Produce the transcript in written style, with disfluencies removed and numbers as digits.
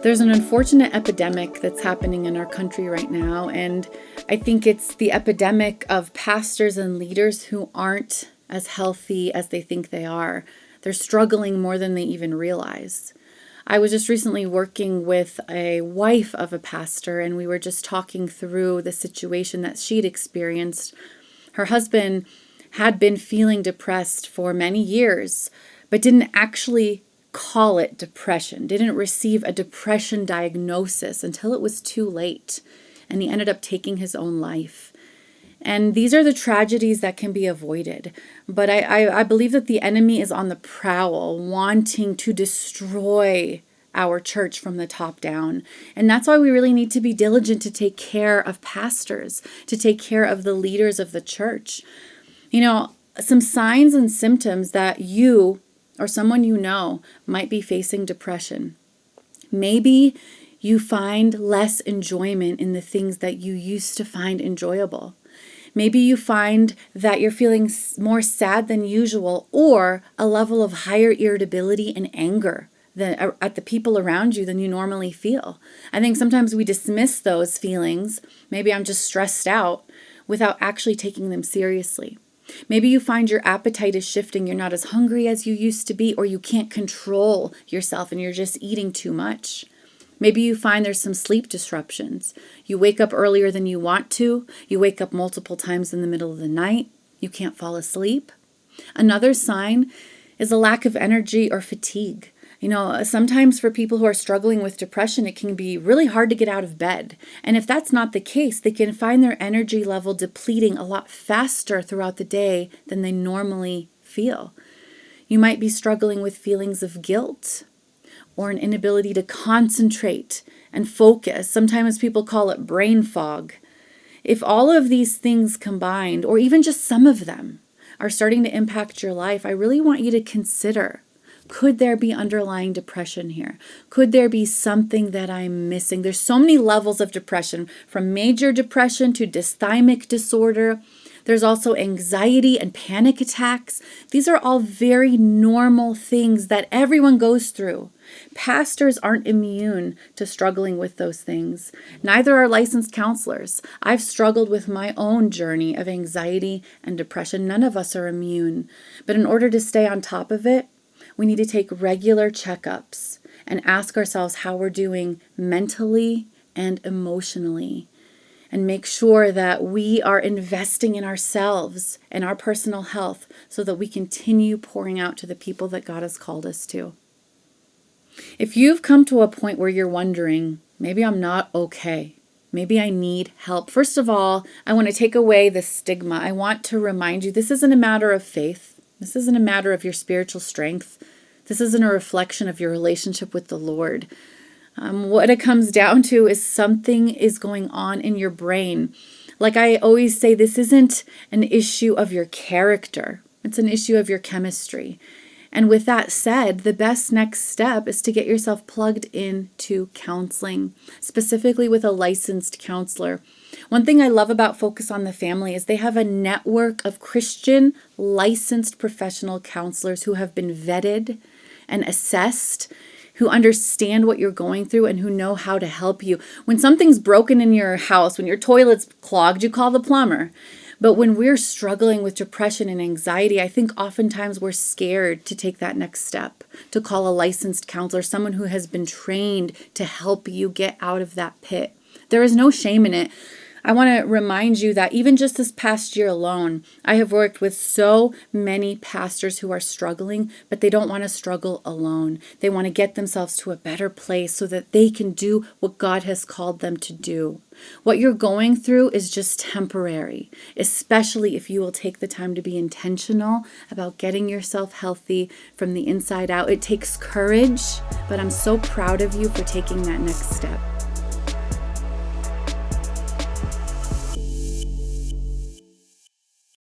There's an unfortunate epidemic that's happening in our country right now, and I think it's the epidemic of pastors and leaders who aren't as healthy as they think they are. They're struggling more than they even realize. I was just recently working with a wife of a pastor, and we were just talking through the situation that she'd experienced. Her husband had been feeling depressed for many years, but didn't actually call it depression, didn't receive a depression diagnosis until it was too late, and he ended up taking his own life. And these are the tragedies that can be avoided. But I believe that the enemy is on the prowl, wanting to destroy our church from the top down. And that's why we really need to be diligent to take care of pastors, to take care of the leaders of the church. You know, some signs and symptoms that you or someone you know might be facing depression. Maybe you find less enjoyment in the things that you used to find enjoyable. Maybe you find that you're feeling more sad than usual, or a level of higher irritability and anger at the people around you than you normally feel. I think sometimes we dismiss those feelings. Maybe I'm just stressed out, without actually taking them seriously. Maybe you find your appetite is shifting. You're not as hungry as you used to be, or you can't control yourself and you're just eating too much. Maybe you find there's some sleep disruptions. You wake up earlier than you want to. You wake up multiple times in the middle of the night. You can't fall asleep. Another sign is a lack of energy or fatigue. You know, sometimes for people who are struggling with depression, it can be really hard to get out of bed. And if that's not the case, they can find their energy level depleting a lot faster throughout the day than they normally feel. You might be struggling with feelings of guilt or an inability to concentrate and focus. Sometimes people call it brain fog. If all of these things combined, or even just some of them, are starting to impact your life, I really want you to consider, could there be underlying depression here? Could there be something that I'm missing? There's so many levels of depression, from major depression to dysthymic disorder. There's also anxiety and panic attacks. These are all very normal things that everyone goes through. Pastors aren't immune to struggling with those things. Neither are licensed counselors. I've struggled with my own journey of anxiety and depression. None of us are immune. But in order to stay on top of it, we need to take regular checkups and ask ourselves how we're doing mentally and emotionally, and make sure that we are investing in ourselves and our personal health so that we continue pouring out to the people that God has called us to. If you've come to a point where you're wondering, maybe I'm not okay, maybe I need help. First of all, I want to take away the stigma. I want to remind you, this isn't a matter of faith. This isn't a matter of your spiritual strength. This isn't a reflection of your relationship with the Lord. What it comes down to is something is going on in your brain. Like I always say, this isn't an issue of your character. It's an issue of your chemistry. And with that said, the best next step is to get yourself plugged into counseling, specifically with a licensed counselor. One thing I love about Focus on the Family is they have a network of Christian licensed professional counselors who have been vetted and assessed, who understand what you're going through and who know how to help you. When something's broken in your house, when your toilet's clogged, you call the plumber. But when we're struggling with depression and anxiety, I think oftentimes we're scared to take that next step, to call a licensed counselor, someone who has been trained to help you get out of that pit. There is no shame in it. I want to remind you that even just this past year alone, I have worked with so many pastors who are struggling, but they don't want to struggle alone. They want to get themselves to a better place so that they can do what God has called them to do. What you're going through is just temporary, especially if you will take the time to be intentional about getting yourself healthy from the inside out. It takes courage, but I'm so proud of you for taking that next step.